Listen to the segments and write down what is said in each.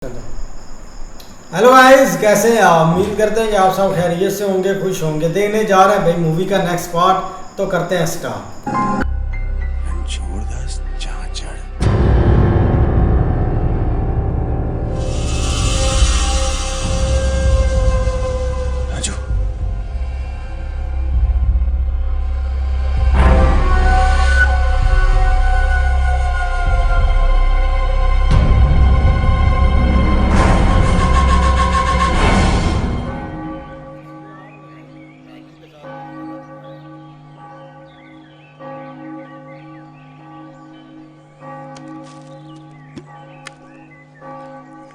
Hello guys, कैसे हैं आप? उम्मीद करते हैं कि आप सब खैरियत से होंगे, खुश होंगे। देखने जा रहे हैं भाई मूवी का नेक्स्ट पार्ट, तो करते हैं स्टार्ट।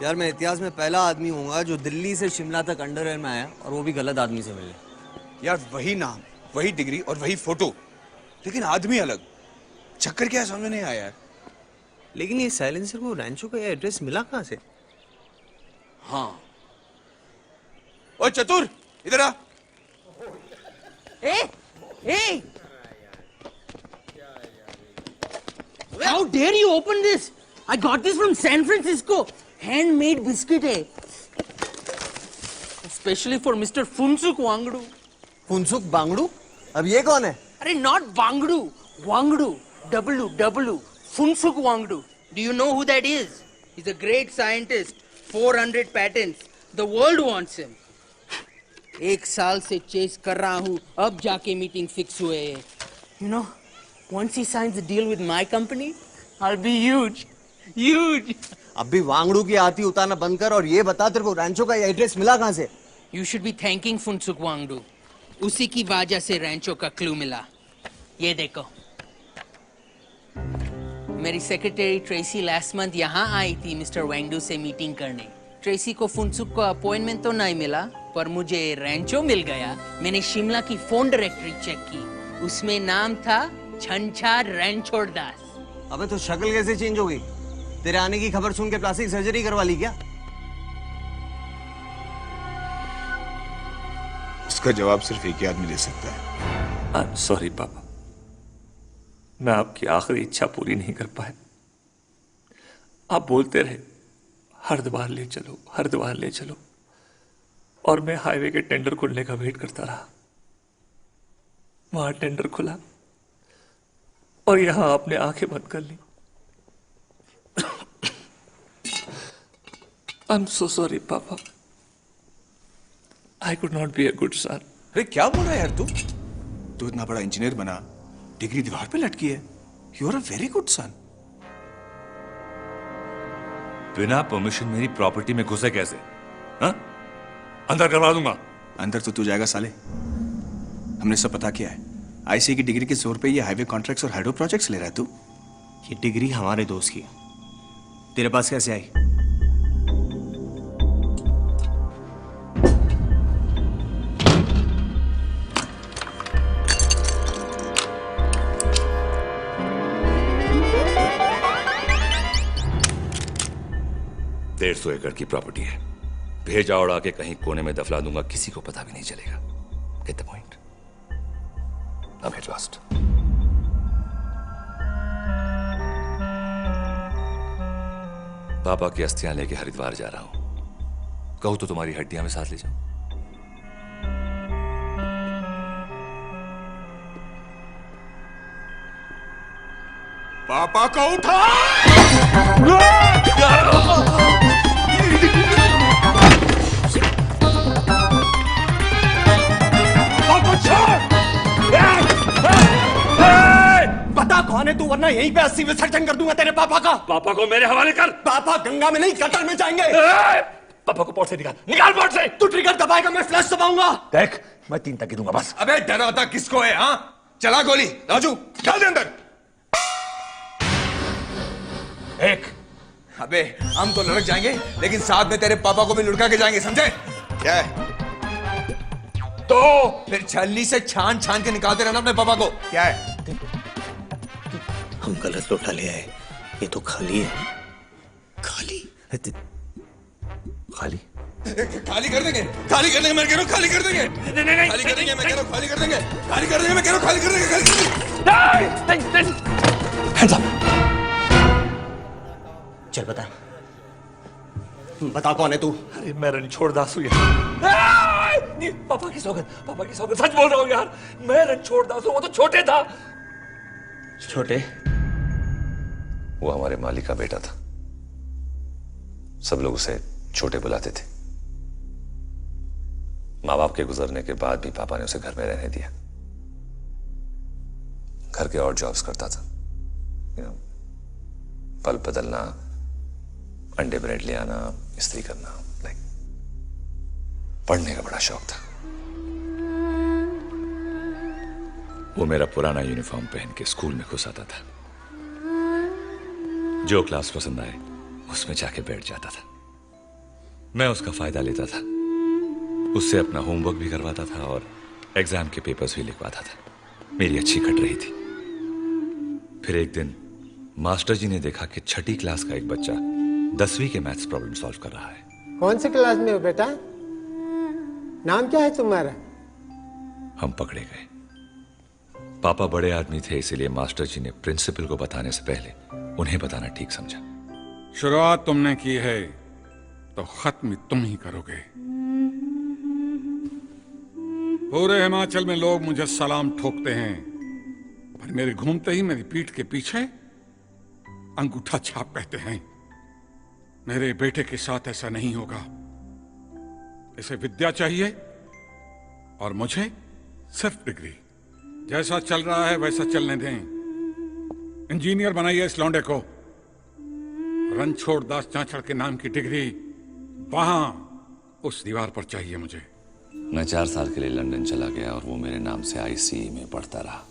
यार मैं इतिहास में पहला आदमी हूँगा जो दिल्ली से शिमला तक अंडरवेयर में आया, और वो भी गलत आदमी से मिले। यार वही नाम, वही डिग्री और वही फोटो, लेकिन आदमी अलग। चक्कर क्या है समझ में नहीं आया यार। लेकिन ये साइलेंसर को रैंचो का एड्रेस मिला कहाँ से? हाँ, ओए चतुर इधर आ। Hey! How dare you open this? I got this from San Francisco. Handmade biscuit है. Especially for Mr. Funsuk Wangdu. Phunsukh बांगड़ू? अब ये कौन है? अरे not Wangdu, Wangdu. W. Funsuk Wangdu. Do you know who that is? He's a great scientist. 400 patents. The world wants him. 1 साल से chess कर रहा हूँ, अब जाके मीटिंग फिक्स हुए है. You know, once he signs a deal with my company, I'll be huge. अब भी वांगड़ू की आरती उतारना बंद कर और ये बता तेरे को रैंचो का एड्रेस मिला कहाँ से? You should be thanking Funsuk Wangdu. उसी की वजह से रैंचो का क्लू मिला. ये देखो. मेरी सेक्रेटरी ट्रेसी लास्ट मंथ यहाँ आई थी मिस्टर वांगडू से मीटिंग करने. ट्रेसी को फुनसुक को अपॉइंटमेंट तो नहीं मिला, पर मुझे रैंचो मिल गया. मैंने शिमला की फोन डायरेक्टरी चेक की, उसमें नाम था छंछार रैंचोड़ दास. अबे तो शक्ल कैसे चेंज हो गई? तेरे आने की खबर सुन के प्लास्टिक सर्जरी करवा ली क्या? इसका जवाब सिर्फ एक ही आदमी दे सकता है। आई एम सॉरी पापा, मैं आपकी आखिरी इच्छा पूरी नहीं कर पाया. आप बोलते रहे हरिद्वार ले चलो, हरिद्वार ले चलो, और मैं हाईवे के टेंडर खुलने का वेट करता रहा. वहां टेंडर खुला और यहां आपने आंखें बंद कर ली. I am so sorry papa. I could not be a good son. अरे क्या बोल रहा है यार तू इतना बड़ा इंजीनियर बना, डिग्री दीवार पे लटकी है. You are a very good son. बिना परमिशन मेरी प्रॉपर्टी में घुसे कैसे? हाँ? अंदर करवा दूंगा. अंदर तो तू जाएगा साले. हमने सब पता किया है. आईसी की डिग्री के जोर पे ये हाईवे कॉन्ट्रैक्ट्स और हाइड्रो प्रोजेक्ट्स ले रहा है तू. ये डिग्री हमारे दोस्त की, तेरे पास कैसे आई? डेढ़ 100 एकड़ की प्रॉपर्टी है. भेजा उड़ा के कहीं कोने में दफला दूंगा, किसी को पता भी नहीं चलेगा. Get the point? I'm here to ask. पापा की अस्थियां लेके हरिद्वार जा रहा हूं. कहूं तो तुम्हारी हड्डियां में साथ ले जाऊं. पापा को उठा. बता कौन है तू, वरना यहीं पे 80 विसर्जन कर दूंगा तेरे पापा का. पापा को मेरे हवाले कर. पापा गंगा में नहीं गटर में जाएंगे. पापा को पोर्ट से निकाल पोर्ट से. तू ट्रिगर दबाएगा, मैं फ्लैश दबाऊंगा. देख, मैं 3 तक ही दूंगा बस. अबे डराता किसको है? हाँ, चला गोली. राजू डाल दे अंदर. एक. अबे हम तो लड़क जाएंगे, लेकिन साथ में तेरे पापा को भी लुढ़का के जाएंगे, समझे? क्या है? तो फिर छलनी से छान छान के निकालते रहना अपने पापा को. क्या है? हम गलत लोटा ले आए, ये तो खाली है. खाली खाली खाली कर देंगे, खाली कर देंगे. मैं कह रहा हूँ खाली कर देंगे. नहीं खाली कर देंगे. मैं कह रहा हूँ खाली कर देंगे. खाली कर देंगे. मैं कह रहा हूँ खाली कर देंगे. Hands up. चल बता, बता कौन है तू? अरे मैं रणछोड़ दास हूँ यार। नहीं, पापा की सौगंध, सच बोल रहा हूँ यार। मैं रणछोड़ दास हूँ, वो तो छोटे था। छोटे? वो हमारे मालिक का बेटा था, सब लोग उसे छोटे बुलाते थे। माँ बाप के गुजरने के बाद भी पापा ने उसे घर में रहने दिया। घर के और जॉब्स करता था, पल बदलना, अंडे ब्रेड ले आना, इस्त्री करना, लाइक पढ़ने का बड़ा शौक था। वो मेरा पुराना यूनिफॉर्म पहन के स्कूल में घुस आता था, जो क्लास पसंद आए उसमें जाके बैठ जाता था। मैं उसका फायदा लेता था, उससे अपना होमवर्क भी करवाता था और एग्जाम के पेपर्स भी लिखवाता था। मेरी अच्छी कट रही थी। फिर एक दिन मास्टर जी ने देखा कि 6ठी क्लास का एक बच्चा 10वीं के मैथ्स प्रॉब्लम सॉल्व कर रहा है। कौन सी क्लास में हो बेटा? नाम क्या है तुम्हारा? हम पकड़े गए। पापा बड़े आदमी थे, इसीलिए मास्टर जी ने प्रिंसिपल को बताने से पहले उन्हें बताना ठीक समझा। शुरुआत तुमने की है तो खत्म तुम ही करोगे। पूरे हिमाचल में लोग मुझे सलाम ठोकते हैं, पर मेरे घूमते ही मेरी पीठ के पीछे अंगूठा छाप कहते हैं। मेरे बेटे के साथ ऐसा नहीं होगा। इसे विद्या चाहिए और मुझे सिर्फ डिग्री। जैसा चल रहा है वैसा चलने दें। इंजीनियर बनाइए इस लौंडे को। रणछोड़ दास चांचड़ के नाम की डिग्री वहां उस दीवार पर चाहिए मुझे। मैं 4 साल के लिए लंदन चला गया और वो मेरे नाम से ICE में पढ़ता रहा।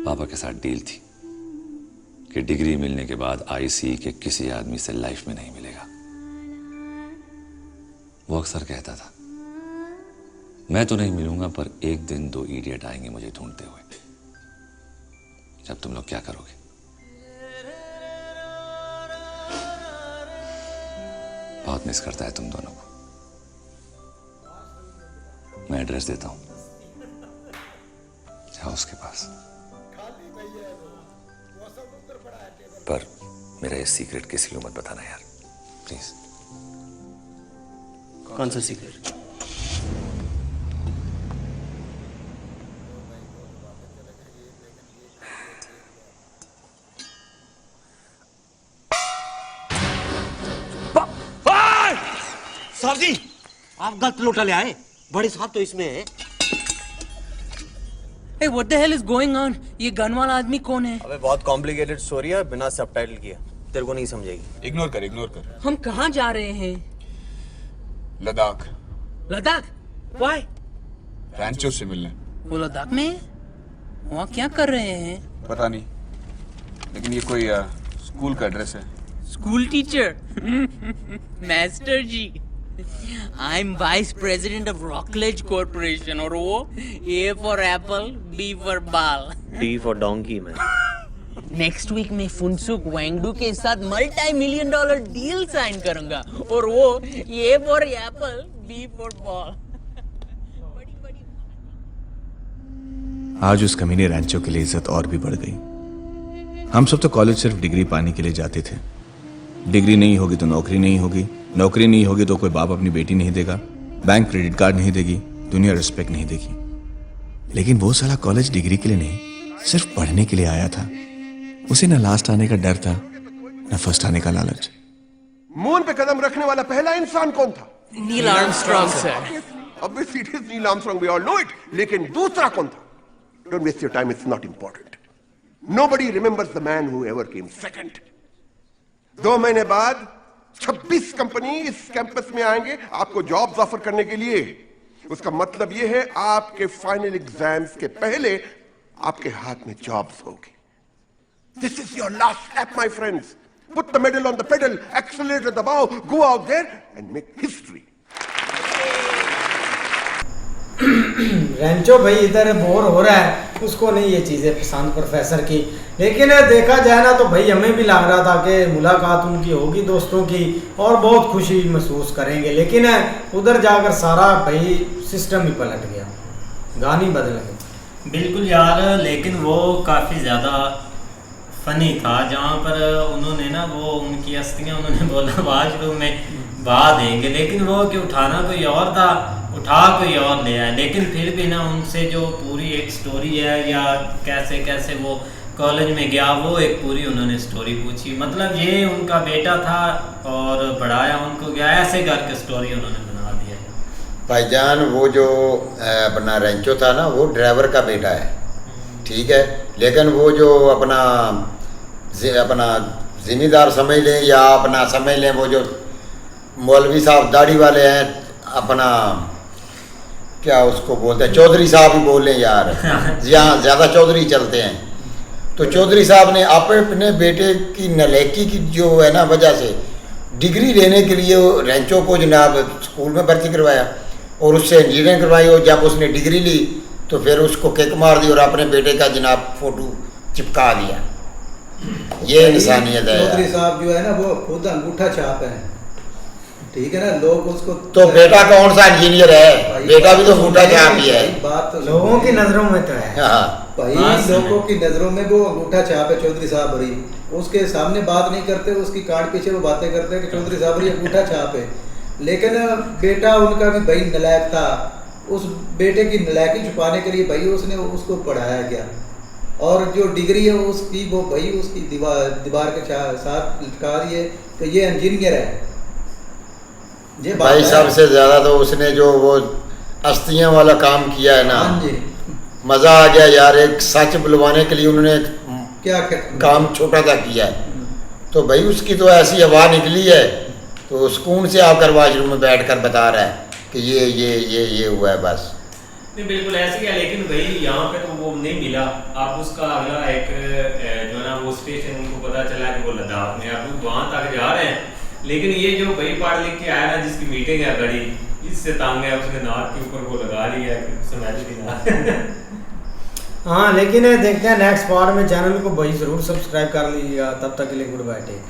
पापा के साथ डील थी कि डिग्री मिलने के बाद ICE के किसी आदमी से लाइफ में नहीं मिलेगा। वो अक्सर कहता था, मैं तो नहीं मिलूंगा पर एक दिन 2 इडियट आएंगे मुझे ढूंढते हुए। जब तुम लोग क्या करोगे? बहुत मिस करता है तुम दोनों को। मैं एड्रेस देता हूं, जाओ उसके पास। पर मेरा ये सीक्रेट किसी को मत बताना यार, प्लीज। कौन सा सीक्रेट? साहब जी, आप गलत लोटा ले आए। बड़े साहब तो इसमें है। Hey, what the hell is going on? ये गन वाला आदमी कौन है? अबे बहुत कॉम्प्लिकेटेड स्टोरी है, बिना सबटाइटल किया तेरे को नहीं समझेगी। इग्नोर कर। हम कहाँ जा रहे हैं? लद्दाख। लद्दाख? Why? रैंचो से मिलने। वो लद्दाख में है? वहाँ क्या कर रहे हैं? पता नहीं, लेकिन ये कोई स्कूल का एड्रेस है। School teacher? Master ji, I'm Vice President of Rockledge Corporation और वो A for Apple, B for Ball, D for Donkey man। Next week में फुनसुक वांगडू के साथ $multi-million डील साइन करूंगा और वो A for Apple, B for Ball। आज उस कमीने रैंचो के लिए इज्जत और भी बढ़ गई। हम सब तो कॉलेज सिर्फ डिग्री पाने के लिए जाते थे। डिग्री नहीं होगी तो नौकरी नहीं होगी, नौकरी नहीं होगी तो कोई बाप अपनी बेटी नहीं देगा, बैंक क्रेडिट कार्ड नहीं देगी, दुनिया रिस्पेक्ट नहीं देगी। लेकिन वो साला कॉलेज डिग्री के लिए नहीं, सिर्फ पढ़ने के लिए आया था। उसे न लास्ट आने का डर था, न फर्स्ट आने का लालच। मून पे कदम रखने वाला पहला इंसान कौन था? Neil Armstrong sir. Obviously it is Neil Armstrong, we all know it. लेकिन दूसरा कौन था? Don't waste your time, it's not important. Nobody remembers the man who ever came second. 2 महीने बाद 26 कंपनी इस कैंपस में आएंगे आपको जॉब्स ऑफर करने के लिए। उसका मतलब यह है आपके फाइनल एग्जाम्स के पहले आपके हाथ में जॉब्स होगी। This is your last step, my friends. Put the pedal on the pedal, accelerator दबाओ, go out there and make history. Rancho भाई इधर बोर हो रहा है, उसको नहीं ये चीज़ें पसंद प्रोफेसर की। लेकिन देखा जाए ना तो भाई हमें भी लग रहा था कि मुलाकात उनकी होगी दोस्तों की और बहुत खुशी महसूस करेंगे। लेकिन उधर जाकर सारा भाई सिस्टम ही पलट गया, गाने बदल गए। बिल्कुल यार, लेकिन वो काफ़ी ज़्यादा फनी था, जहाँ पर उन्होंने ना वो उनकी अस्थियाँ उन्होंने बोला वाशरूम में बहा देंगे, लेकिन वो कि उठाना कोई और था, उठा कोई और ले आए। लेकिन फिर भी ना उनसे जो पूरी एक स्टोरी है या कैसे कैसे वो कॉलेज में गया, वो एक पूरी उन्होंने स्टोरी पूछी। मतलब ये उनका बेटा था और पढ़ाया उनको गया, ऐसे करके स्टोरी उन्होंने बना दिया। भाईजान वो जो अपना रेंचो था ना, वो ड्राइवर का बेटा है, ठीक है, लेकिन वो जो अपना जिम्मेदार समझ लें या अपना समझ लें, वो जो मौलवी साहब दाढ़ी वाले हैं, अपना क्या उसको बोलते हैं, चौधरी साहब ही बोल लें यार, यहाँ ज़्यादा चौधरी चलते हैं। तो चौधरी साहब ने अपने बेटे की नलायकी की जो है ना वजह से डिग्री लेने के लिए रेंचो को जनाब स्कूल में भर्ती करवाया और उससे इंजीनियरिंग करवाई, और जब उसने डिग्री ली तो फिर उसको किक मार दी और अपने बेटे का जनाब फोटो चिपका दिया। ये इंसानियत है। चौधरी साहब जो है ना वो खुद अंगूठा छाप है, ठीक है ना, लोग उसको तो बेटा कौन सा इंजीनियर है, बेटा भी तो अंगूठा छाप ही है। बात तो लोगों की नजरों में तो है भाई, लोगों की नजरों में वो अंगूठा छाप है चौधरी साहब बड़ी, उसके सामने बात नहीं करते, उसकी काट पीछे वो बातें करते हैं कि चौधरी साहब बड़ी अंगूठा छाप है। लेकिन बेटा उनका भी भाई नलायक था, उस बेटे की नलायकी छुपाने के लिए भाई उसने उसको पढ़ाया गया, और जो डिग्री है उसकी वो भाई उसकी दीवार के साथ लटका दी है कि ये इंजीनियर है। ये भाई सबसे ज्यादा तो उसने जो वो अस्थियां वाला काम किया है ना, मजा आ गया यार। एक सच बुलवाने के लिए उन्होंने क्या काम छोटा सा किया है, तो भाई उसकी तो ऐसी हवा निकली है, तो सुकून से आकर वाशरूम में बैठकर बता रहा है कि ये हुआ है बस। नहीं बिल्कुल ऐसे ही है, लेकिन भाई यहाँ पे तो वो नहीं मिला। अब उसका अगला एक जो है ना वो स्टेशन उनको पता चला कि वो लद्दाख में, अब वहाँ तक जा रहे हैं। लेकिन ये जो भाई पढ़ लिख के आया ना, जिसकी मीटिंग है बड़ी, इससे तंग है, उसने नाक के ऊपर वो लगा लिया है समझ भी ना। हाँ, लेकिन देखते हैं नेक्स्ट पार्ट में। चैनल को भाई ज़रूर सब्सक्राइब कर लीजिएगा। तब तक के लिए गुड बाय, टेक केयर।